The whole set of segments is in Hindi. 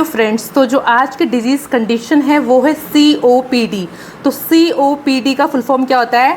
हेलो फ्रेंड्स, तो जो आज की डिजीज़ कंडीशन है वो है COPD। तो COPD का फुल फॉर्म क्या होता है?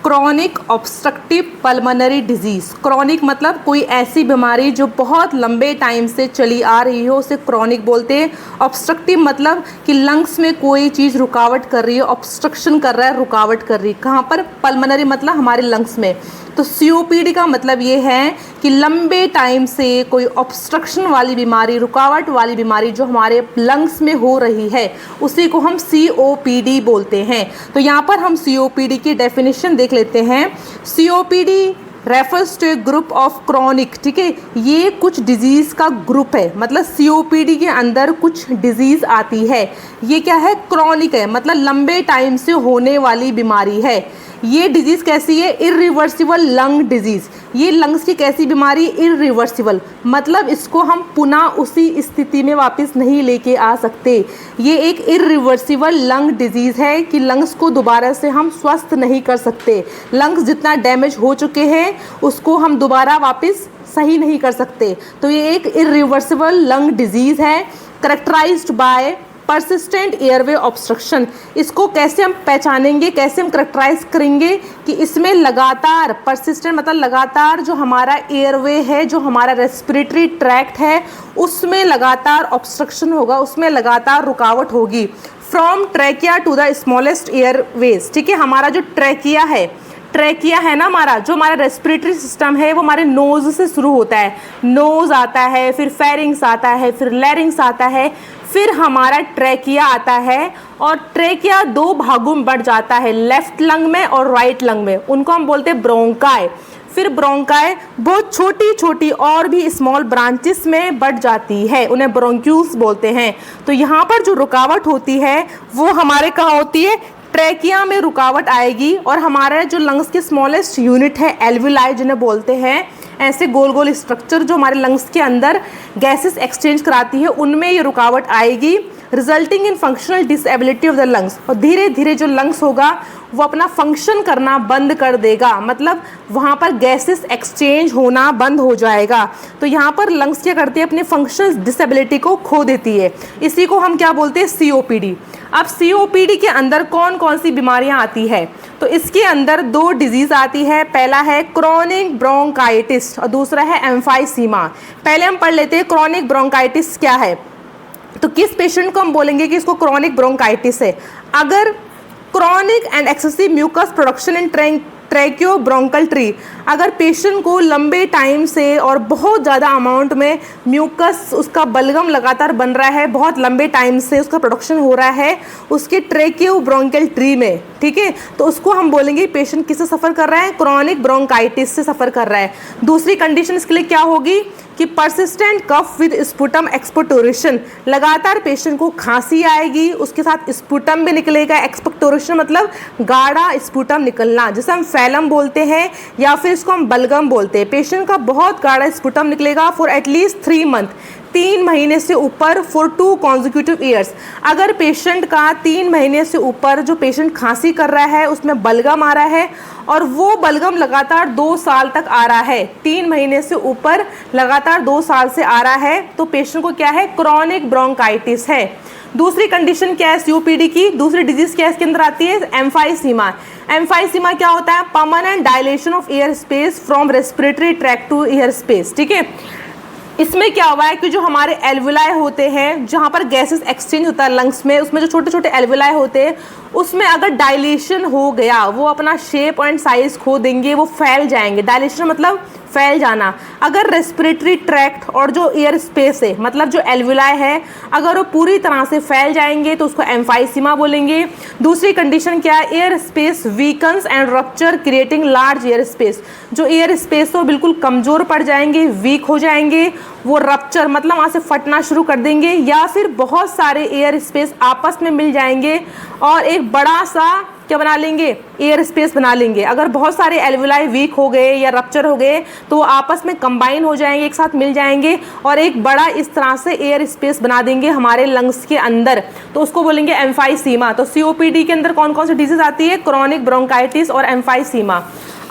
Chronic obstructive pulmonary disease. Chronic मतलब कोई ऐसी बीमारी जो बहुत लंबे टाइम से चली आ रही हो, उसे क्रॉनिक बोलते हैं। ऑब्स्ट्रक्टिव मतलब कि लंग्स में कोई चीज़ रुकावट कर रही है, ऑब्स्ट्रक्शन कर रहा है, रुकावट कर रही है। कहाँ पर? पल्मोनरी मतलब हमारे लंग्स में। तो COPD का मतलब ये है कि लंबे टाइम से कोई ऑब्स्ट्रक्शन वाली बीमारी, रुकावट वाली बीमारी जो हमारे लंग्स में हो रही है, उसी को हम COPD बोलते हैं। तो यहाँ पर हम COPD की डेफिनेशन देख लेते हैं। COPD refers to a group of chronic, ठीक है, ये कुछ डिजीज़ का ग्रुप है। मतलब COPD के अंदर कुछ डिजीज़ आती है। ये क्या है? क्रॉनिक है, मतलब लंबे टाइम से होने वाली बीमारी है। ये डिजीज़ कैसी है? Irreversible lung disease. ये लंग्स की कैसी बीमारी? इरिवर्सिबल, मतलब इसको हम पुनः उसी स्थिति में वापस नहीं लेके आ सकते। ये एक इरिवर्सिबल लंग डिजीज़ है कि लंग्स को दोबारा से हम स्वस्थ नहीं कर सकते। लंग्स जितना डैमेज हो चुके हैं उसको हम दोबारा वापस सही नहीं कर सकते। तो ये एक इरिवर्सिबल लंग डिजीज़ है, characterised by persistent airway obstruction. इसको कैसे हम पहचानेंगे, कैसे हम करेक्टराइज करेंगे कि इसमें लगातार, परसिस्टेंट मतलब लगातार जो हमारा एयरवे है, जो हमारा रेस्पिरेटरी ट्रैक्ट है, उसमें लगातार ऑब्स्ट्रक्शन होगा, उसमें लगातार रुकावट होगी। From trachea to the smallest airways, ठीक है। हमारा जो ट्रैकिया है ना, हमारा जो हमारा रेस्पिरेटरी सिस्टम है वो हमारे नोज से शुरू होता है। नोज आता है, फिर फेरिंग्स आता है, फिर लैरिंग्स आता है, फिर हमारा ट्रैकिया आता है। और ट्रैकिया दो भागों में बढ़ जाता है, लेफ्ट लंग में और राइट लंग में। उनको हम बोलते हैं ब्रोंकाई। फिर ब्रोंकाई बहुत छोटी छोटी और भी स्मॉल ब्रांचेस में बढ़ जाती है, उन्हें ब्रोंक्यूल्स बोलते हैं। तो यहाँ पर जो रुकावट होती है वो हमारे कहाँ होती है? ट्रैकिया में रुकावट आएगी। और हमारा जो लंग्स की स्मॉलेस्ट यूनिट है, एल्विलाई जिन्हें बोलते हैं, ऐसे गोल गोल स्ट्रक्चर जो हमारे लंग्स के अंदर गैसेस एक्सचेंज कराती है, उनमें ये रुकावट आएगी, resulting in functional disability of the lungs. और धीरे धीरे जो लंग्स होगा वो अपना फंक्शन करना बंद कर देगा, मतलब वहाँ पर गैसेस एक्सचेंज होना बंद हो जाएगा। तो यहाँ पर लंग्स क्या करती है? अपने फंक्शनल डिसेबिलिटी को खो देती है। इसी को हम क्या बोलते हैं? COPD। अब COPD के अंदर कौन कौन सी बीमारियाँ आती है? तो इसके अंदर दो डिजीज़ आती है। पहला है क्रॉनिक ब्रोंकाइटिस और दूसरा है एम्फाइसीमा। पहले हम पढ़ लेते हैं क्रॉनिक ब्रोंकाइटिस क्या है। तो किस पेशेंट को हम बोलेंगे कि इसको क्रॉनिक ब्रोंकाइटिस है? अगर chronic and excessive mucus production in tracheo bronchial tree, अगर पेशेंट को लंबे टाइम से और बहुत ज़्यादा अमाउंट में म्यूकस, उसका बलगम लगातार बन रहा है, बहुत लंबे टाइम से उसका प्रोडक्शन हो रहा है उसके ट्रैकियो ब्रोंकल ट्री में, ठीक है, तो उसको हम बोलेंगे पेशेंट किससे सफ़र कर रहा है? क्रॉनिक ब्रोंकाइटिस से सफ़र कर रहा है। दूसरी कंडीशन इसके लिए क्या होगी कि persistent cough with sputum expectoration, लगातार पेशेंट को खांसी आएगी, उसके साथ स्पुटम भी निकलेगा। एक्सपेक्टोरेशन मतलब गाढ़ा स्पुटम निकलना, जिसे हम फैलम बोलते हैं या फिर इसको हम बलगम बोलते हैं। पेशेंट का बहुत गाढ़ा स्पुटम निकलेगा फॉर एटलीस्ट 3 मंथ, 3 महीने से ऊपर, फॉर 2 कॉन्जिक्यूटिव ईयर्स। अगर पेशेंट का 3 महीने से ऊपर जो पेशेंट खांसी कर रहा है, उसमें बलगम आ रहा है और वो बलगम लगातार 2 साल तक आ रहा है, 3 महीने से ऊपर लगातार 2 साल से आ रहा है, तो पेशेंट को क्या है? क्रॉनिक ब्रोंकाइटिस है। दूसरी कंडीशन क्या है COPD की? दूसरी डिजीज क्या इसके अंदर आती है? एम्फाइसीमा। एम्फाइसीमा क्या होता है? Permanent dilation of air space from respiratory tract to air space, ठीक है। इसमें क्या हुआ है कि जो हमारे एल्विलाई होते हैं, जहाँ पर गैसेस एक्सचेंज होता है लंग्स में, उसमें जो छोटे छोटे एल्विलाई होते हैं, उसमें अगर डायलेशन हो गया, वो अपना शेप एंड साइज खो देंगे, वो फैल जाएंगे। डायलेशन मतलब फैल जाना। अगर रेस्पिरेटरी ट्रैक्ट और जो एयर स्पेस है, मतलब जो एल्विलाई है, अगर वो पूरी तरह से फैल जाएंगे तो उसको एम्फाइसीमा बोलेंगे। दूसरी कंडीशन क्या है? Air space weakens and rupture creating large air space. जो एयर स्पेस हो बिल्कुल कमज़ोर पड़ जाएंगे, वीक हो जाएंगे, वो रप्चर मतलब वहाँ से फटना शुरू कर देंगे, या फिर बहुत सारे एयर स्पेस आपस में मिल जाएंगे और एक बड़ा सा क्या बना लेंगे? एयर स्पेस बना लेंगे। अगर बहुत सारे एल्विलाई वीक हो गए या रप्चर हो गए तो वो आपस में कंबाइन हो जाएंगे, एक साथ मिल जाएंगे और एक बड़ा इस तरह से एयर स्पेस बना देंगे हमारे लंग्स के अंदर, तो उसको बोलेंगे एम्फाइसीमा। तो COPD के अंदर कौन कौन सी डिजीज आती है? क्रॉनिक ब्रोंकाइटिस और एम्फाइसीमा।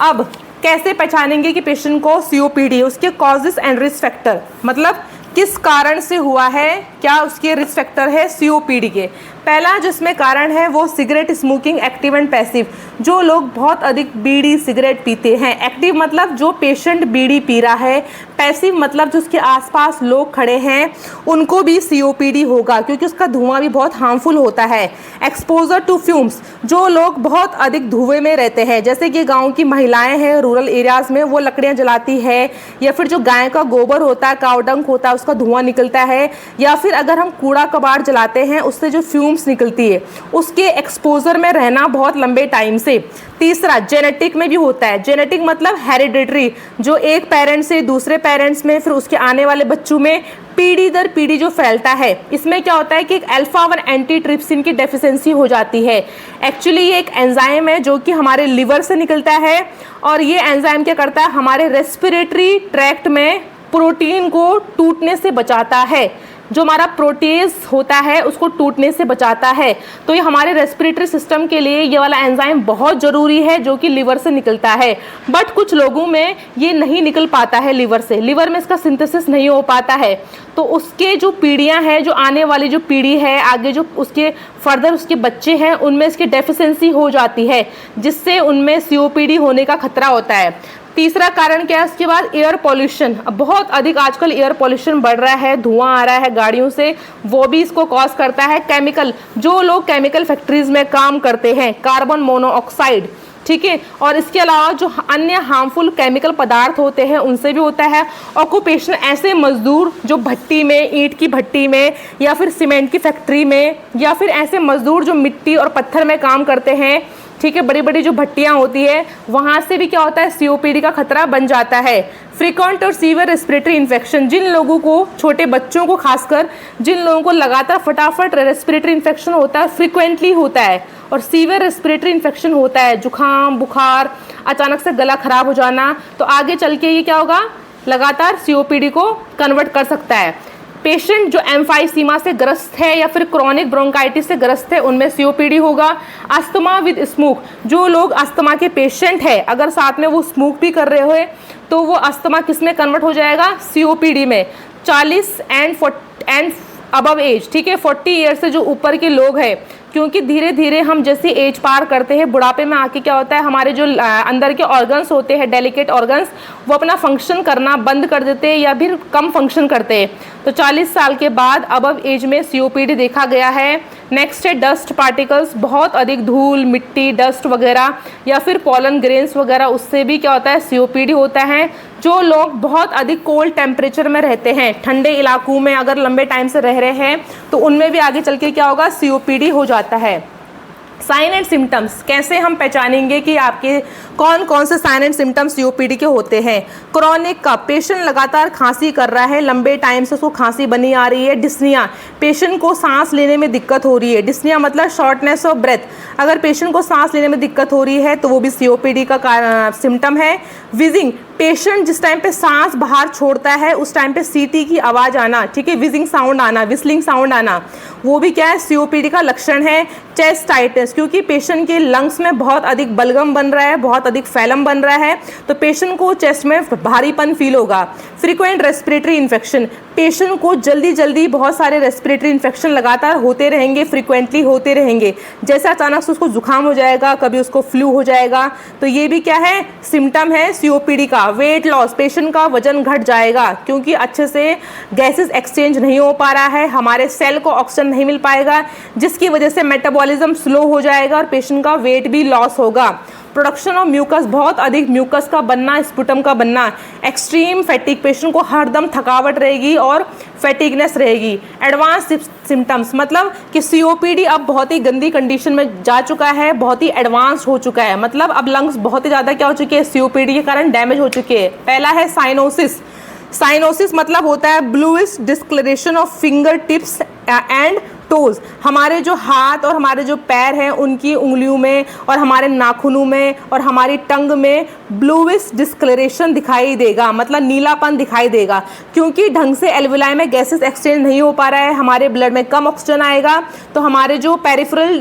अब कैसे पहचानेंगे कि पेशेंट को COPD है? उसके कॉजेस एंड रिस्क फैक्टर, मतलब किस कारण से हुआ है, क्या उसके रिस्क फैक्टर है सीओपीडी के। पहला जिसमें कारण है वो cigarette smoking, active and passive. जो लोग बहुत अधिक बीड़ी सिगरेट पीते हैं, एक्टिव मतलब जो पेशेंट बीड़ी पी रहा है, पैसिव मतलब जो उसके आसपास लोग खड़े हैं उनको भी सीओपीडी होगा, क्योंकि उसका धुआं भी बहुत हार्मफुल होता है। एक्सपोजर टू फ्यूम्स, जो लोग बहुत अधिक धुएं में रहते हैं, जैसे कि गाँव की महिलाएँ हैं रूरल एरियाज़ में, वो लकड़ियाँ जलाती है, या फिर जो गाय का गोबर होता है, काव डंक होता है, उसका धुआं निकलता है, या फिर अगर हम कूड़ा कबाड़ जलाते हैं उससे जो फ्यूम्स निकलती है, उसके एक्सपोजर में रहना बहुत लंबे टाइम से। तीसरा जेनेटिक में भी होता है। जेनेटिक मतलब हेरिडिटरी, जो एक पेरेंट से दूसरे पेरेंट्स में, फिर उसके आने वाले बच्चों में पीढ़ी दर पीढ़ी जो फैलता है। इसमें क्या होता है कि एक अल्फा 1 एंटीट्रिप्सिन की डेफिशिएंसी हो जाती है। एक्चुअली ये एक एंजाइम है जो कि हमारे लिवर से निकलता है, और ये एंजाइम क्या करता है, हमारे रेस्पिरेटरी ट्रैक्ट में प्रोटीन को टूटने से बचाता है। जो हमारा प्रोटीज होता है उसको टूटने से बचाता है। तो ये हमारे रेस्पिरेटरी सिस्टम के लिए ये वाला एंजाइम बहुत ज़रूरी है, जो कि लिवर से निकलता है। बट कुछ लोगों में ये नहीं निकल पाता है लिवर से, लिवर में इसका सिंथेसिस नहीं हो पाता है। तो उसके जो पीढ़ियाँ हैं, जो आने वाली जो पीढ़ी है, आगे जो उसके फर्दर उसके बच्चे हैं, उनमें इसकी डेफिशिएंसी हो जाती है, जिससे उनमें सीओपीडी होने का खतरा होता है। तीसरा कारण क्या है उसके बाद, एयर पॉल्यूशन। अब बहुत अधिक आजकल एयर पॉल्यूशन बढ़ रहा है, धुआं आ रहा है गाड़ियों से, वो भी इसको कॉज करता है। केमिकल, जो लोग केमिकल फैक्ट्रीज में काम करते हैं, कार्बन मोनोऑक्साइड, ठीक है, और इसके अलावा जो अन्य हार्मफुल केमिकल पदार्थ होते हैं उनसे भी होता है। ऑक्यूपेशन, ऐसे मजदूर जो भट्टी में, ईंट की भट्टी में, या फिर सीमेंट की फैक्ट्री में, या फिर ऐसे मजदूर जो मिट्टी और पत्थर में काम करते हैं, ठीक है, बड़ी बड़ी जो भट्टियाँ होती है, वहाँ से भी क्या होता है, सीओपीडी का खतरा बन जाता है। फ्रीक्वेंट और सीवियर रेस्पिरेटरी इन्फेक्शन, जिन लोगों को, छोटे बच्चों को खासकर, जिन लोगों को लगातार फटाफट रेस्पिरेटरी इन्फेक्शन होता है, फ्रीक्वेंटली होता है, और सीवियर रेस्पिरेटरी इन्फेक्शन होता है, जुखाम, बुखार, अचानक से गला खराब हो जाना, तो आगे चल के ये क्या होगा, लगातार सीओपीडी को कन्वर्ट कर सकता है। पेशेंट जो एम्फाइसीमा से ग्रस्त है या फिर क्रॉनिक ब्रोंकाइटिस से ग्रस्त है, उनमें सीओपीडी होगा। अस्थमा विद स्मोक, जो लोग अस्थमा के पेशेंट है, अगर साथ में वो स्मोक भी कर रहे हो तो वो अस्थमा किस में कन्वर्ट हो जाएगा, सीओपीडी में। 40 एंड अबव एज, ठीक है, 40 ईयर से जो ऊपर के लोग हैं, क्योंकि धीरे धीरे हम जैसे एज पार करते हैं, बुढ़ापे में आके क्या होता है, हमारे जो अंदर के ऑर्गन्स होते हैं, डेलिकेट ऑर्गन्स, वो अपना फंक्शन करना बंद कर देते हैं या फिर कम फंक्शन करते हैं। तो 40 साल के बाद अबव एज में सीओपीडी देखा गया है। नेक्स्ट है डस्ट पार्टिकल्स, बहुत अधिक धूल, मिट्टी, डस्ट वगैरह, या फिर पॉलन ग्रेन्स वगैरह, उससे भी क्या होता है, सीओपीडी होता है। जो लोग बहुत अधिक कोल्ड टेम्परेचर में रहते हैं, ठंडे इलाकों में अगर लंबे टाइम से रह रहे हैं, तो उनमें भी आगे चल के क्या होगा, सीओपीडी हो जाता है। साइन एंड सिम्टम्स, कैसे हम पहचानेंगे कि आपके कौन कौन से साइन एंड सिम्टम्स सीओपीडी के होते हैं। क्रॉनिक का, पेशेंट लगातार खांसी कर रहा है, लंबे टाइम से उसको खांसी बनी आ रही है। डिस्निया, पेशेंट को सांस लेने में दिक्कत हो रही है। डिस्निया मतलब शॉर्टनेस ऑफ ब्रेथ, अगर पेशेंट को सांस लेने में दिक्कत हो रही है तो वो भी सीओपीडी का सिम्टम है। विजिंग, पेशेंट जिस टाइम पे सांस बाहर छोड़ता है उस टाइम पे सीटी की आवाज़ आना, ठीक है, विजिंग साउंड आना, विस्लिंग साउंड आना, वो भी क्या है, सीओपीडी का लक्षण है। चेस्ट टाइटनेस, क्योंकि पेशेंट के लंग्स में बहुत अधिक बलगम बन रहा है, बहुत अधिक फैलम बन रहा है, तो पेशेंट को चेस्ट में भारीपन फील होगा। फ्रीक्वेंट रेस्पिरेटरी इन्फेक्शन, पेशेंट को जल्दी जल्दी बहुत सारे रेस्पिरेटरी इन्फेक्शन लगातार होते रहेंगे, फ्रीक्वेंटली होते रहेंगे, जैसे अचानक से उसको जुकाम हो जाएगा, कभी उसको फ्लू हो जाएगा, तो ये भी क्या है, सिम्टम है सीओपीडी का। वेट लॉस, पेशेंट का वजन घट जाएगा, क्योंकि अच्छे से गैसेस एक्सचेंज नहीं हो पा रहा है, हमारे सेल को ऑक्सीजन नहीं मिल पाएगा, जिसकी वजह से मेटाबॉलिज्म स्लो हो जाएगा और पेशेंट का वेट भी लॉस होगा। प्रोडक्शन ऑफ म्यूकस, बहुत अधिक म्यूकस का बनना, स्पुटम का बनना। एक्सट्रीम फैटिक, पेशेंट को हरदम थकावट रहेगी और फैटिगनेस रहेगी। एडवांस सिम्टम्स, मतलब कि सीओपीडी अब बहुत ही गंदी कंडीशन में जा चुका है, बहुत ही एडवांस हो चुका है, मतलब अब लंग्स बहुत ही ज़्यादा क्या हो चुके हैं, सीओपीडी के कारण डैमेज हो चुके हैं। पहला है साइनोसिस। साइनोसिस मतलब होता है bluish discolouration of finger tips and toes, हमारे जो हाथ और हमारे जो पैर हैं उनकी उंगलियों में और हमारे नाखूनों में और हमारी टंग में ब्लूइश डिस्कलरेशन दिखाई देगा, मतलब नीलापन दिखाई देगा, क्योंकि ढंग से एल्वुलाई में गैसेस एक्सचेंज नहीं हो पा रहा है, हमारे ब्लड में कम ऑक्सीजन आएगा, तो हमारे जो पेरिफेरल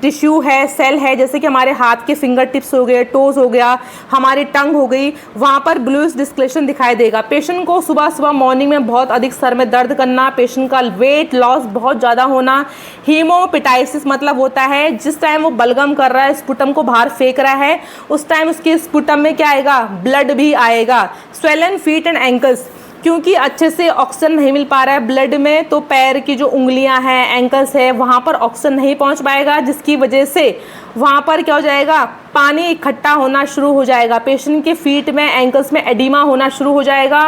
टिश्यू है, सेल है, जैसे कि हमारे हाथ के फिंगर टिप्स हो गए, टोज हो गया, हमारी टंग हो गई, वहाँ पर ब्लूइश डिस्कलरेशन दिखाई देगा। पेशेंट को सुबह सुबह मॉर्निंग में बहुत अधिक सर में दर्द करना, पेशेंट का वेट लॉस बहुत ज़्यादा होना, हीमोपिटाइसिस मतलब होता है जिस टाइम वो बलगम कर रहा है, स्पुटम को बाहर फेंक रहा है, उस टाइम उसके स्पुटम में क्या आएगा, ब्लड भी आएगा। स्वेलन फीट एंड एंकल्स, क्योंकि अच्छे से ऑक्सीजन नहीं मिल पा रहा है ब्लड में, तो पैर की जो उंगलियां हैं, एंकल्स है, वहाँ पर ऑक्सीजन नहीं पहुँच पाएगा, जिसकी वजह से वहाँ पर क्या हो जाएगा, पानी इकट्ठा होना शुरू हो जाएगा, पेशेंट के फीट में, एंकल्स में एडिमा होना शुरू हो जाएगा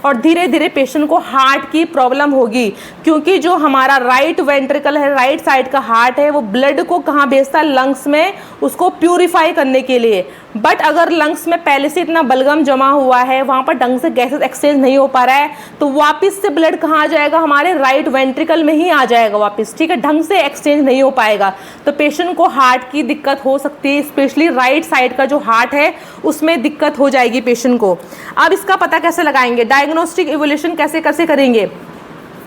और धीरे धीरे पेशेंट को हार्ट की प्रॉब्लम होगी, क्योंकि जो हमारा राइट वेंट्रिकल है, राइट साइड का हार्ट है, वो ब्लड को कहाँ भेजता है, लंग्स में, उसको प्यूरिफाई करने के लिए। बट अगर लंग्स में पहले से इतना बलगम जमा हुआ है, वहाँ पर ढंग से गैसेस एक्सचेंज नहीं हो पा रहा है, तो वापस से ब्लड कहाँ आ जाएगा, हमारे राइट वेंट्रिकल में ही आ जाएगा वापस, ठीक है, ढंग से एक्सचेंज नहीं हो पाएगा, तो पेशेंट को हार्ट की दिक्कत हो सकती है, स्पेशली राइट साइड का जो हार्ट है उसमें दिक्कत हो जाएगी पेशेंट को। अब इसका पता कैसे लगाएंगे, डायग्नोस्टिक इवोल्यूशन कैसे कैसे करेंगे,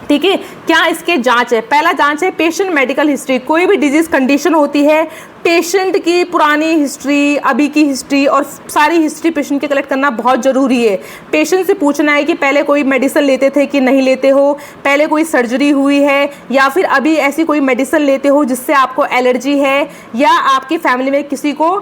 ठीक है, क्या इसके जांच है। पहला जांच है पेशेंट मेडिकल हिस्ट्री, कोई भी डिजीज कंडीशन होती है, पेशेंट की पुरानी हिस्ट्री, अभी की हिस्ट्री और सारी हिस्ट्री पेशेंट की कलेक्ट करना बहुत ज़रूरी है। पेशेंट से पूछना है कि पहले कोई मेडिसिन लेते थे कि नहीं लेते हो, पहले कोई सर्जरी हुई है या फिर अभी ऐसी कोई मेडिसिन लेते हो जिससे आपको एलर्जी है, या आपकी फैमिली में किसी को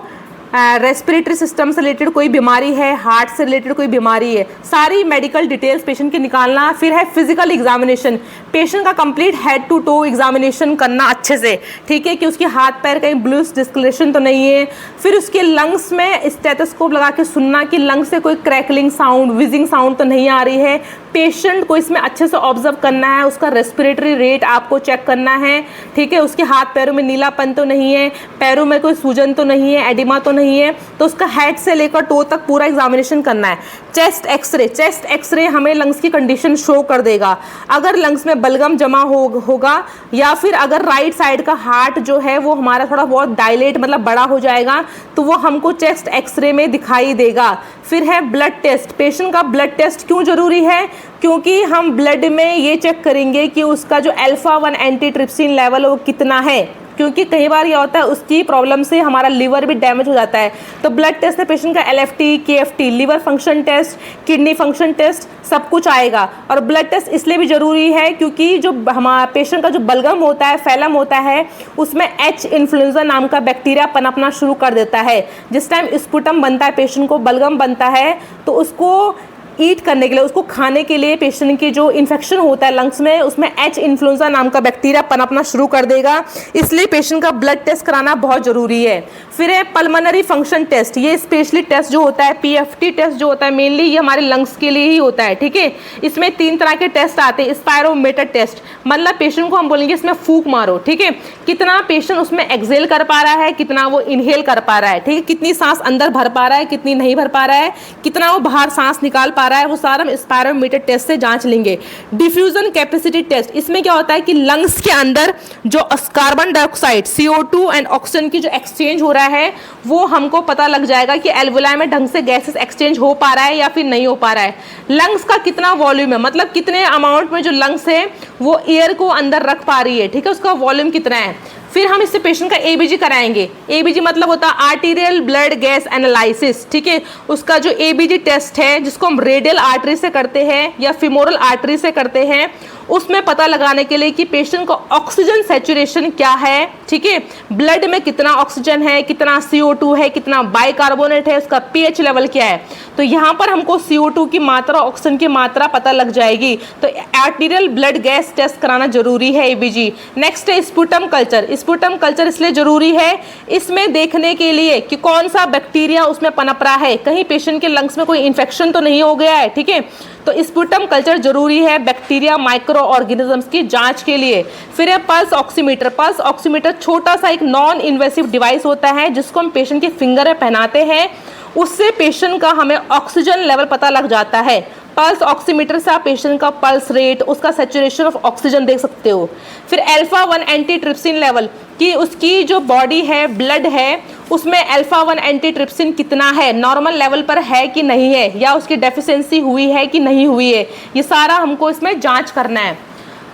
रेस्पिरेटरी सिस्टम से रिलेटेड कोई बीमारी है, हार्ट से रिलेटेड कोई बीमारी है, सारी मेडिकल डिटेल्स पेशेंट की निकालना। फिर है फिजिकल एग्जामिनेशन, पेशेंट का complete head to toe examination करना अच्छे से, ठीक है, कि उसके हाथ पैर कहीं ब्लूइश डिस्कलरेशन तो नहीं है। फिर उसके लंग्स में स्टेथोस्कोप लगा के सुनना कि लंग्स से कोई क्रैकलिंग साउंड, विजिंग साउंड तो नहीं आ रही है। पेशेंट को इसमें अच्छे से ऑब्जर्व करना है, उसका रेस्पिरेटरी रेट आपको चेक करना है, ठीक है, उसके हाथ पैरों में नीलापन तो नहीं है, पैरों में कोई सूजन तो नहीं है, एडिमा तो नहीं है, तो उसका हेड से लेकर टो तक पूरा एग्जामिनेशन करना है। चेस्ट एक्सरे, चेस्ट एक्सरे हमें लंग्स की कंडीशन शो कर देगा, अगर लंग्स में बलगम जमा होगा या फिर अगर राइट साइड का हार्ट जो है वो हमारा थोड़ा बहुत डायलेट मतलब बड़ा हो जाएगा, तो वो हमको चेस्ट एक्सरे में दिखाई देगा। फिर है ब्लड टेस्ट, पेशेंट का ब्लड टेस्ट क्यों जरूरी है, क्योंकि हम ब्लड में ये चेक करेंगे कि उसका जो अल्फा-1 एंटीट्रिप्सिन लेवल वो कितना है, क्योंकि कई बार क्या होता है उसकी प्रॉब्लम से हमारा लिवर भी डैमेज हो जाता है। तो ब्लड टेस्ट में पेशेंट का LFT, KFT, liver function test, kidney function test सब कुछ आएगा। और ब्लड टेस्ट इसलिए भी ज़रूरी है क्योंकि जो हमारा पेशेंट का जो बलगम होता है, फैलम होता है, उसमें H इन्फ्लुएंजा नाम का बैक्टीरिया पनपना शुरू कर देता है। जिस टाइम स्पुटम बनता है, पेशेंट को बलगम बनता है, तो उसको ईट करने के लिए, उसको खाने के लिए पेशेंट की जो इन्फेक्शन होता है लंग्स में, उसमें H इन्फ्लुएंजा नाम का बैक्टीरिया पनपना शुरू कर देगा, इसलिए पेशेंट का ब्लड टेस्ट कराना बहुत ज़रूरी है। फिर है पल्मोनरी फंक्शन टेस्ट, ये स्पेशली टेस्ट जो होता है, PFT टेस्ट जो होता है, मेनली ये हमारे लंग्स के लिए ही होता है, ठीक है। इसमें 3 तरह के टेस्ट आते हैं। स्पायरोमीटर टेस्ट, मतलब पेशेंट को हम बोलेंगे इसमें फूंक मारो, ठीक है, कितना पेशेंट उसमें एक्सेल कर पा रहा है, कितना वो इनहेल कर पा रहा है, ठीक है, कितनी सांस अंदर भर पा रहा है, कितनी नहीं भर पा रहा है, कितना वो बाहर सांस निकाल पा रहा है, वो सारा हम स्पायरोमीटर टेस्ट से जांच लेंगे। डिफ्यूजन कैपेसिटी टेस्ट, इसमें क्या होता है कि लंग्स के अंदर जो carbon dioxide, CO2 and oxygen की जो एक्सचेंज हो रहा है, वो हमको पता लग जाएगा कि एल्वुलाई में ढंग से गैसेस एक्सचेंज हो पा रहा है या फिर नहीं हो पा रहा है। लंग्स का कितना वॉल्यूम है, मतलब कितने अमाउंट में जो लंग्स है वो एयर को अंदर रख पा रही है, ठीक है, उसका वॉल्यूम कितना है। फिर हम इससे पेशेंट का ABG कराएंगे। ABG मतलब होता है आर्टीरियल ब्लड गैस एनालिसिस, ठीक है, उसका जो ABG टेस्ट है जिसको हम रेडियल आर्टरी से करते हैं या फिमोरल आर्टरी से करते हैं, उसमें पता लगाने के लिए कि पेशेंट का ऑक्सीजन सैचुरेशन क्या है, ठीक है, ब्लड में कितना ऑक्सीजन है, कितना CO2 है, कितना बाइकार्बोनेट है, उसका pH लेवल क्या है। तो यहाँ पर हमको CO2 की मात्रा, ऑक्सीजन की मात्रा पता लग जाएगी। तो आर्टीरियल ब्लड गैस टेस्ट कराना जरूरी है, ABG। नेक्स्ट है स्पुटम कल्चर। स्पुटम कल्चर इसलिए जरूरी है, इसमें देखने के लिए कि कौन सा बैक्टीरिया उसमें पनप रहा है, कहीं पेशेंट के लंग्स में कोई इन्फेक्शन तो नहीं हो गया है, ठीक है, तो स्पुटम कल्चर जरूरी है बैक्टीरिया, माइक्रो ऑर्गेनिजम्स की जांच के लिए। फिर है पल्स ऑक्सीमीटर। पल्स ऑक्सीमीटर छोटा सा एक नॉन इन्वेसिव डिवाइस होता है जिसको हम पेशेंट के फिंगर में पहनाते हैं, उससे पेशेंट का हमें ऑक्सीजन लेवल पता लग जाता है। पल्स ऑक्सीमीटर से आप पेशेंट का पल्स रेट, उसका सैचुरेशन ऑफ ऑक्सीजन देख सकते हो। फिर अल्फा 1 एंटीट्रिप्सिन लेवल कि उसकी जो बॉडी है, ब्लड है, उसमें अल्फा 1 एंटीट्रिप्सिन कितना है, नॉर्मल लेवल पर है कि नहीं है, या उसकी डेफिशिएंसी हुई है कि नहीं हुई है, ये सारा हमको इसमें जांच करना है।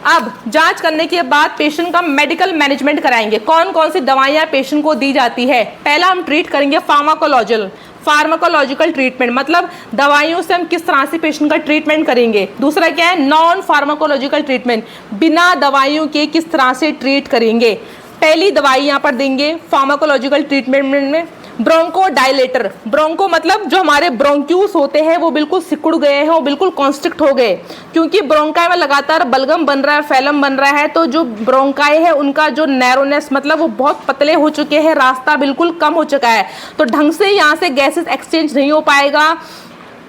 अब जांच करने के बाद पेशेंट का मेडिकल मैनेजमेंट कराएंगे। कौन कौन सी दवाइयाँ पेशेंट को दी जाती है। पहला हम ट्रीट करेंगे फार्माकोलॉजिकल ट्रीटमेंट, मतलब दवाइयों से हम किस तरह से पेशेंट का ट्रीटमेंट करेंगे। दूसरा क्या है, नॉन फार्माकोलॉजिकल ट्रीटमेंट, बिना दवाइयों के किस तरह से ट्रीट करेंगे। पहली दवाई यहाँ पर देंगे फार्माकोलॉजिकल ट्रीटमेंट में ब्रोंको डायलेटर। ब्रोंको मतलब जो हमारे ब्रोंक्यूस होते हैं वो बिल्कुल सिकुड़ गए हैं, वो बिल्कुल कॉन्स्ट्रिक्ट हो गए, क्योंकि ब्रोंकाई में लगातार बलगम बन रहा है, फैलम बन रहा है, तो जो ब्रोंकाई है उनका जो नैरोनेस मतलब वो बहुत पतले हो चुके हैं, रास्ता बिल्कुल कम हो चुका है, तो ढंग से यहाँ से गैसेस एक्सचेंज नहीं हो पाएगा,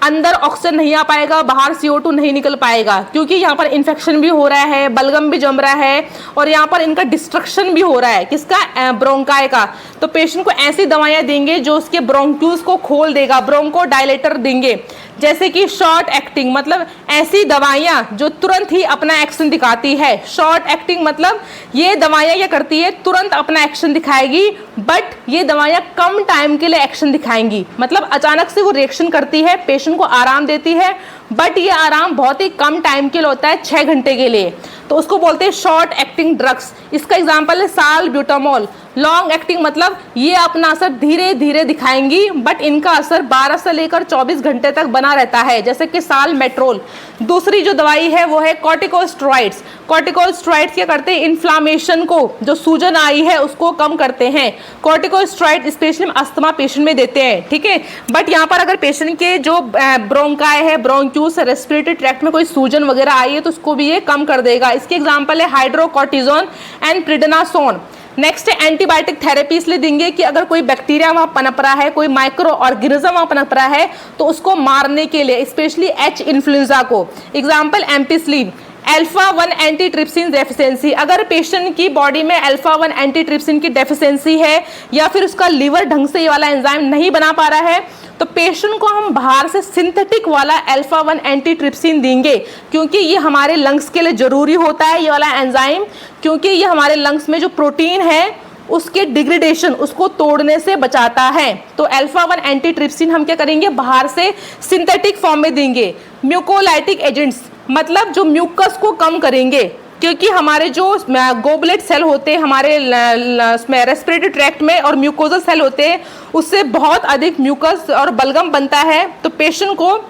अंदर ऑक्सीजन नहीं आ पाएगा, बाहर CO2 नहीं निकल पाएगा, क्योंकि यहाँ पर इन्फेक्शन भी हो रहा है, बलगम भी जम रहा है, और यहाँ पर इनका डिस्ट्रक्शन भी हो रहा है, किसका, ब्रोंकाई का। तो पेशेंट को ऐसी दवाइयाँ देंगे जो उसके ब्रोंक्यूज को खोल देगा, ब्रोंको डायलेटर देंगे, जैसे कि शॉर्ट एक्टिंग, मतलब ऐसी दवाइयाँ जो तुरंत ही अपना एक्शन दिखाती है। शॉर्ट एक्टिंग मतलब ये दवाइयाँ क्या करती है, तुरंत अपना एक्शन दिखाएगी, बट ये दवाइयाँ कम टाइम के लिए एक्शन दिखाएंगी, मतलब अचानक से वो रिएक्शन करती है, पेशेंट को आराम देती है, बट ये आराम बहुत ही कम टाइम के लिए होता है, 6 घंटे के लिए, तो उसको बोलते हैं शॉर्ट एक्टिंग ड्रग्स। इसका एग्जांपल है सालब्यूटामॉल। लॉन्ग एक्टिंग मतलब ये अपना असर धीरे धीरे दिखाएंगी, बट इनका असर 12 से लेकर 24 घंटे तक बना रहता है, जैसे कि सालमेट्रोल। दूसरी जो दवाई है वो है कॉर्टिकोस्टेरॉइड्स। कॉर्टिकोस्टेरॉइड्स क्या करते हैं, इन्फ्लामेशन को, जो सूजन आई है उसको कम करते हैं। कॉर्टिकोस्टेरॉइड स्पेशली अस्थमा पेशेंट में देते हैं, ठीक है। बट यहाँ पर अगर पेशेंट के जो ब्रोंकाई है, ब्रोंक्यूस, रेस्पिरेटरी ट्रैक्ट में कोई सूजन वगैरह आई है तो उसको भी ये कम कर देगा। इसके एग्जाम्पल है hydrocortisone and prednisone. Next antibiotic therapy इसलिए देंगे कि अगर कोई बैक्टीरिया वहाँ पनप रहा है, कोई माइक्रो ऑर्गेनिज्म वहाँ पनप रहा है, तो उसको मारने के लिए, स्पेशली H इन्फ्लुएंजा को। Example ampicillin. Alpha 1 antitrypsin deficiency, अगर पेशेंट की बॉडी में अल्फा 1 एंटीट्रिप्सिन की डेफिशिएंसी है, या फिर उसका लीवर ढंग से ये वाला एंजाइम नहीं बना पा रहा है, तो पेशेंट को हम बाहर से सिंथेटिक वाला अल्फा 1 एंटीट्रिप्सिन देंगे, क्योंकि ये हमारे लंग्स के लिए ज़रूरी होता है ये वाला एंजाइम, क्योंकि ये हमारे लंग्स में जो प्रोटीन है उसके डिग्रेडेशन, उसको तोड़ने से बचाता है। तो अल्फा 1 एंटीट्रिप्सिन हम क्या करेंगे, बाहर से सिंथेटिक फॉर्म में देंगे। म्यूकोलाइटिक एजेंट्स मतलब जो म्यूकस को कम करेंगे, क्योंकि हमारे जो गोबलेट सेल होते हैं हमारे रेस्पिरेटरी ट्रैक्ट में और म्यूकोजल सेल होते हैं, उससे बहुत अधिक म्यूकस और बलगम बनता है, तो पेशेंट को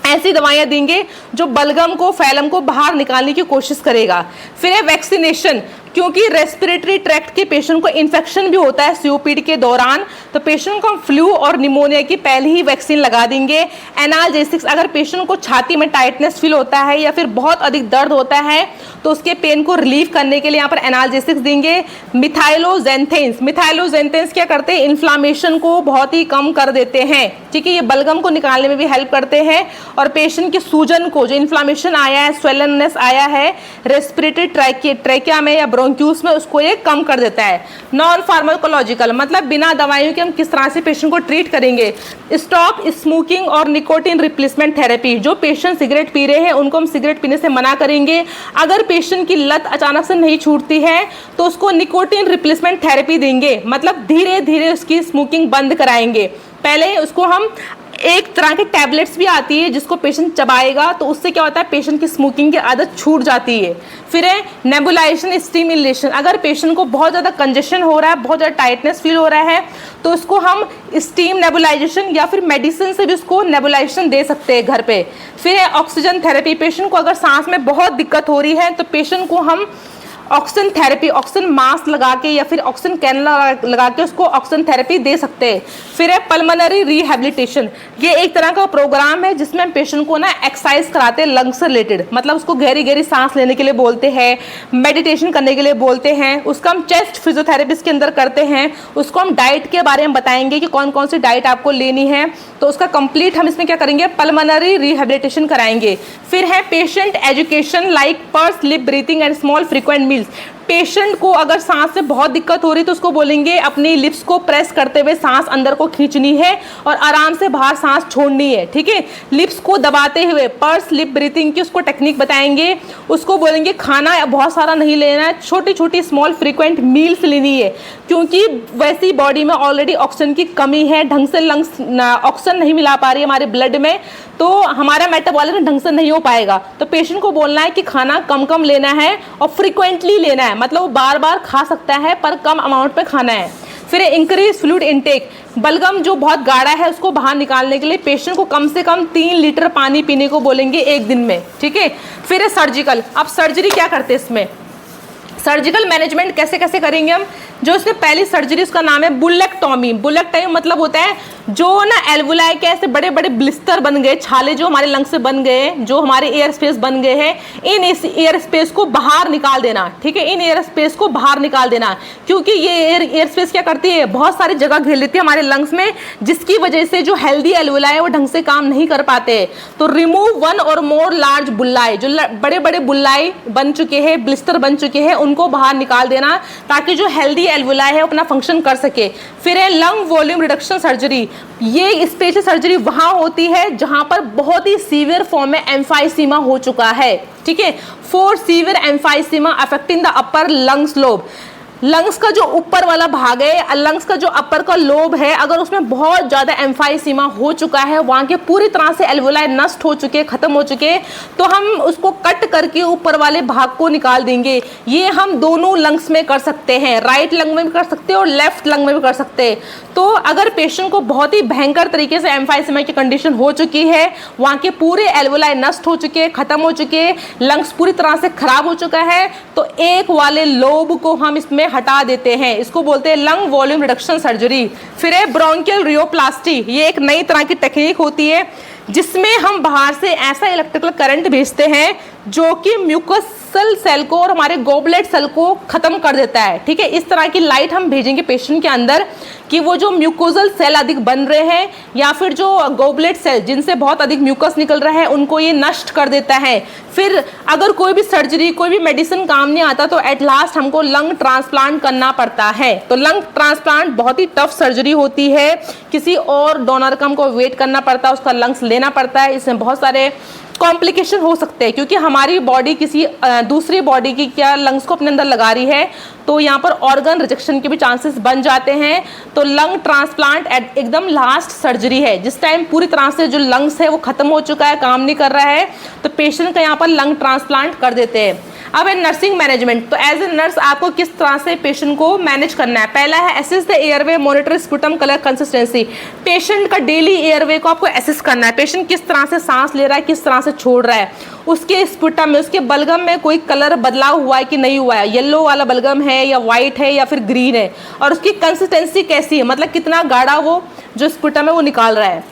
ऐसी दवाइयाँ देंगे जो बलगम को, फैलम को बाहर निकालने की कोशिश करेगा। फिर है वैक्सीनेशन, क्योंकि रेस्पिरेटरी ट्रैक्ट के पेशेंट को इन्फेक्शन भी होता है COPD के दौरान, तो पेशेंट को हम फ्लू और निमोनिया की पहले ही वैक्सीन लगा देंगे। एनाल्जेसिक्स, अगर पेशेंट को छाती में टाइटनेस फील होता है या फिर बहुत अधिक दर्द होता है तो उसके पेन को रिलीव करने के लिए यहाँ पर एनाल्जेसिक्स देंगे। मिथाइलोजेंथेंस क्या करते हैं, इन्फ्लामेशन को बहुत ही कम कर देते हैं, ठीक है। ये बलगम को निकालने में भी हेल्प करते हैं, और पेशेंट के सूजन को, जो इन्फ्लामेशन आया है, स्वेलनेस आया है रेस्पिरेटरी ट्रैकिया में या ब्रोंक्यूस में, उसको ये कम कर देता है। नॉन फार्माकोलॉजिकल मतलब बिना दवाइयों के हम किस तरह से पेशेंट को ट्रीट करेंगे। स्टॉप स्मोकिंग और निकोटिन रिप्लेसमेंट थेरेपी, जो पेशेंट सिगरेट पी रहे हैं उनको हम सिगरेट पीने से मना करेंगे। अगर पेशेंट की लत अचानक से नहीं छूटती है तो उसको निकोटिन रिप्लेसमेंट थेरेपी देंगे, मतलब धीरे धीरे उसकी स्मोकिंग बंद कराएंगे। पहले उसको हम, एक तरह की टैबलेट्स भी आती है जिसको पेशेंट चबाएगा, तो उससे क्या होता है, पेशेंट की स्मोकिंग की आदत छूट जाती है। फिर है नेबुलाइजेशन स्टिमुलेशन, अगर पेशेंट को बहुत ज़्यादा कंजेशन हो रहा है, बहुत ज़्यादा टाइटनेस फील हो रहा है, तो उसको हम स्टीम नेबुलाइजेशन या फिर मेडिसिन से भी उसको नेबुलाइजेशन दे सकते हैं घर पे। फिर है ऑक्सीजन थेरेपी, पेशेंट को अगर सांस में बहुत दिक्कत हो रही है तो पेशेंट को हम ऑक्सीजन थेरेपी, ऑक्सीजन मास्क लगा के या फिर ऑक्सीजन कैनुला लगा के उसको ऑक्सीजन थेरेपी दे सकते हैं। फिर है पल्मोनरी रिहेबिलिटेशन, ये एक तरह का प्रोग्राम है जिसमें हम पेशेंट को ना एक्सरसाइज कराते हैं लंग्स से रिलेटेड, मतलब उसको गहरी गहरी सांस लेने के लिए बोलते हैं, मेडिटेशन करने के लिए बोलते हैं। उसका हम चेस्ट फिजियोथेरेपिस्ट के अंदर करते हैं। उसको हम डाइट के बारे में बताएंगे कि कौन कौन सी डाइट आपको लेनी है, तो उसका कंप्लीट हम इसमें क्या करेंगे, पल्मोनरी रिहेबिलिटेशन कराएंगे। फिर है patient education like purse lip breathing and small frequent meal, meals. Patient को अगर सांस में बहुत दिक्कत हो रही तो उसको बोलेंगे अपनी लिप्स को प्रेस करते हुए सांस अंदर को खींचनी है और आराम से बाहर सांस छोड़नी है, ठीक है। लिप्स को दबाते हुए पर्स लिप ब्रीथिंग की उसको टेक्निक बताएंगे। उसको बोलेंगे खाना बहुत सारा नहीं लेना है, छोटी छोटी स्मॉल फ्रीक्वेंट मील्स लेनी है, क्योंकि वैसी बॉडी में ऑलरेडी ऑक्सीजन की कमी है, ढंग से लंग्स ऑक्सीजन नहीं मिला पा रही है हमारे ब्लड में, तो हमारा मेटाबॉलिज्म ढंग से नहीं हो पाएगा। तो पेशेंट को बोलना है कि खाना कम कम लेना है और फ्रीक्वेंटली लेना है, मतलब वो बार बार खा सकता है पर कम अमाउंट पे खाना है। फिर इंक्रीज फ्लूइड इनटेक, बलगम जो बहुत गाढ़ा है उसको बाहर निकालने के लिए पेशेंट को कम से कम 3 लीटर पानी पीने को बोलेंगे एक दिन में, ठीक है। फिर है सर्जिकल। अब सर्जरी क्या करते हैं इसमें, सर्जिकल मैनेजमेंट कैसे कैसे करेंगे हम। जो इसमें पहली सर्जरी उसका नाम है बुलेक्टॉमी। बुलेक्टॉमी मतलब होता है जो ना एल्वुलाई के ऐसे बड़े बड़े ब्लिस्टर बन गए, छाले जो हमारे लंग से बन गए, जो हमारे एयर स्पेस बन गए हैं, इन एयर स्पेस को बाहर निकाल देना, ठीक है। इन एयर स्पेस को बाहर निकाल देना, क्योंकि ये एयर स्पेस क्या करती है, बहुत सारी जगह घेर लेती है हमारे लंग्स में, जिसकी वजह से जो हेल्दी एल्वुलाई है वो ढंग से काम नहीं कर पाते। तो रिमूव 1 और मोर लार्ज बुल्लाई, जो बड़े बड़े बुल्लाई बन चुके हैं, ब्लिस्टर बन चुके हैं, उनको बाहर निकाल देना ताकि जो हेल्दी एल्वुलाई है अपना फंक्शन कर सके। फिर है लंग वॉल्यूम रिडक्शन सर्जरी। ये स्पेशल सर्जरी वहां होती है जहां पर बहुत ही सीवियर फॉर्म में एम्फाइसीमा हो चुका है, ठीक है। For severe emphysema affecting the upper lungs lobe, lungs का जो ऊपर वाला भाग है, लंग्स का जो अपर का लोब है, अगर उसमें बहुत ज़्यादा एम्फाइसीमा हो चुका है, वहाँ के पूरी तरह से एल्वुलाई नष्ट हो चुके, खत्म हो चुके, तो हम उसको कट करके ऊपर वाले भाग को निकाल देंगे। ये हम दोनों लंग्स में कर सकते हैं, राइट लंग में भी कर सकते हैं और लेफ्ट लंग में भी कर सकते हैं। तो अगर पेशेंट को बहुत ही भयंकर तरीके से एम्फाइसीमा की कंडीशन हो चुकी है, वहाँ के पूरे एल्वुलाई नष्ट हो चुके, खत्म हो चुके, लंग्स पूरी तरह से खराब हो चुका है, तो एक वाले लोब को हम इसमें हटा देते हैं, इसको बोलते हैं लंग वॉल्यूम रिडक्शन सर्जरी। फिर है ब्रोंकियल रियोप्लास्टी। ये एक नई तरह की टेक्निक होती है जिसमें हम बाहर से ऐसा इलेक्ट्रिकल करंट भेजते हैं जो कि म्यूकोसल सेल को और हमारे गोबलेट सेल को खत्म कर देता है, ठीक है। इस तरह की लाइट हम भेजेंगे पेशेंट के अंदर कि वो जो म्यूकोसल सेल अधिक बन रहे हैं या फिर जो गोबलेट सेल जिनसे बहुत अधिक म्यूकस निकल रहा है उनको ये नष्ट कर देता है। फिर अगर कोई भी सर्जरी, कोई भी मेडिसिन काम नहीं आता तो एट लास्ट हमको लंग ट्रांसप्लांट करना पड़ता है। तो लंग ट्रांसप्लांट बहुत ही टफ सर्जरी होती है, किसी और डोनर का हमको वेट करना पड़ता है, उसका लंग्स लेना पड़ता है, इसमें बहुत सारे कॉम्प्लिकेशन हो सकते हैं, क्योंकि हमारी बॉडी किसी दूसरी बॉडी की क्या लंग्स को अपने अंदर लगा रही है, तो यहाँ पर ऑर्गन रिजेक्शन के भी चांसेस बन जाते हैं। तो लंग ट्रांसप्लांट एकदम लास्ट सर्जरी है, जिस टाइम पूरी तरह से जो लंग्स है वो खत्म हो चुका है, काम नहीं कर रहा है, तो पेशेंट का यहाँ पर लंग ट्रांसप्लांट कर देते हैं। अब है नर्सिंग मैनेजमेंट। तो एज ए नर्स आपको किस तरह से पेशेंट को मैनेज करना है। पहला है assist the airway, monitor sputum colour consistency. Patient का डेली एयरवे को आपको असिस्ट करना है, पेशेंट किस तरह से सांस ले रहा है, किस तरह से छोड़ रहा है, उसके स्पुटम में, उसके बलगम में कोई कलर बदलाव हुआ है कि नहीं हुआ है, येलो वाला बलगम है या वाइट है या फिर ग्रीन है, और उसकी कंसिस्टेंसी कैसी है, मतलब कितना गाढ़ा वो जो स्पुटम है वो निकाल रहा है।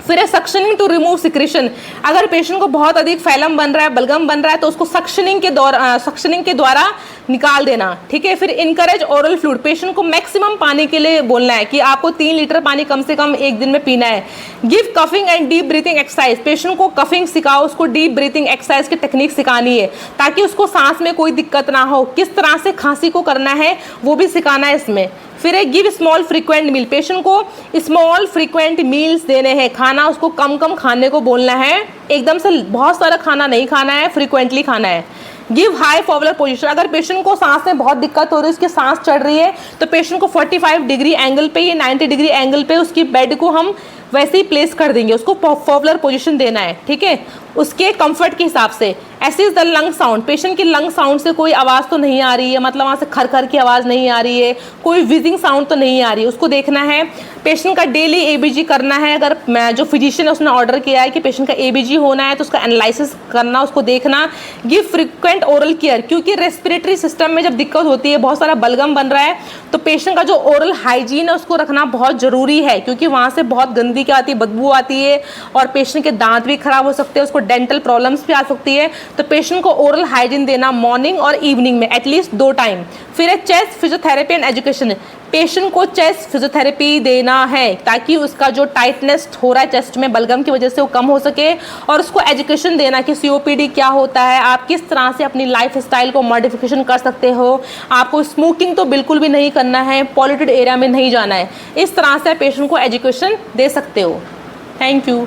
फिर है सक्शनिंग टू रिमूव सिक्रेशन। अगर पेशेंट को बहुत अधिक फैलम बन रहा है, बलगम बन रहा है, तो उसको सक्शनिंग के द्वारा निकाल देना, ठीक है। फिर इनकरेज ओरल फ्लूइड, पेशेंट को मैक्सिमम पानी के लिए बोलना है कि आपको 3 लीटर पानी कम से कम एक दिन में पीना है। Give coughing and deep breathing exercise, patient को कफिंग सिखाओ, उसको डीप ब्रीथिंग एक्सरसाइज की टेक्निक सिखानी है ताकि उसको सांस में कोई दिक्कत ना हो, किस तरह से खांसी को करना है वो भी सिखाना है इसमें। फिर है गिव स्मॉल फ्रीक्वेंट मील, पेशेंट को स्मॉल फ्रीक्वेंट मील्स देने हैं, खाना उसको कम कम खाने को बोलना है, एकदम से बहुत सारा खाना नहीं खाना है, फ्रीक्वेंटली खाना है। गिव हाई फॉवलर पोजीशन, अगर पेशेंट को सांस में बहुत दिक्कत हो रही है, उसकी सांस चढ़ रही है, तो पेशेंट को 45 डिग्री एंगल पे या 90 डिग्री एंगल पे उसकी बेड को हम वैसे ही प्लेस कर देंगे, उसको फॉवलर पोजीशन देना है, ठीक है, उसके कंफर्ट के हिसाब से। Assist the lung sound, patient की लंग साउंड से कोई आवाज़ तो नहीं आ रही है, मतलब वहाँ से खर खर की आवाज़ नहीं आ रही है, कोई विजिंग साउंड तो नहीं आ रही है, उसको देखना है। पेशेंट का डेली एबीजी करना है, अगर जो फिजिशियन है उसने ऑर्डर किया है कि पेशेंट का एबीजी होना है तो उसका एनालिसिस करना, उसको देखना। गिव फ्रिक्वेंट ओरल केयर, क्योंकि रेस्पिरेटरी सिस्टम में जब दिक्कत होती है, बहुत सारा बलगम बन रहा है, तो पेशेंट का जो ओरल हाइजीन है उसको रखना बहुत ज़रूरी है, क्योंकि वहाँ से बहुत गंदगी क्या आती है, बदबू आती है और पेशेंट के दांत भी खराब हो सकते हैं, उसको डेंटल प्रॉब्लम्स भी आ सकती है, तो पेशेंट को ओरल हाइजीन देना मॉर्निंग और इवनिंग में एटलीस्ट 2 टाइम। फिर है chest physiotherapy and education, patient को चेस्ट फिजियोथेरेपी देना है ताकि उसका जो टाइटनेस हो रहा है चेस्ट में बलगम की वजह से वो कम हो सके, और उसको एजुकेशन देना कि COPD क्या होता है, आप किस तरह से अपनी लाइफ स्टाइल को मॉडिफिकेशन कर सकते हो, आपको स्मोकिंग तो बिल्कुल भी नहीं करना है, पॉल्यूटेड एरिया में नहीं जाना है। इस तरह से आप पेशेंट को एजुकेशन दे सकते हो। Thank you.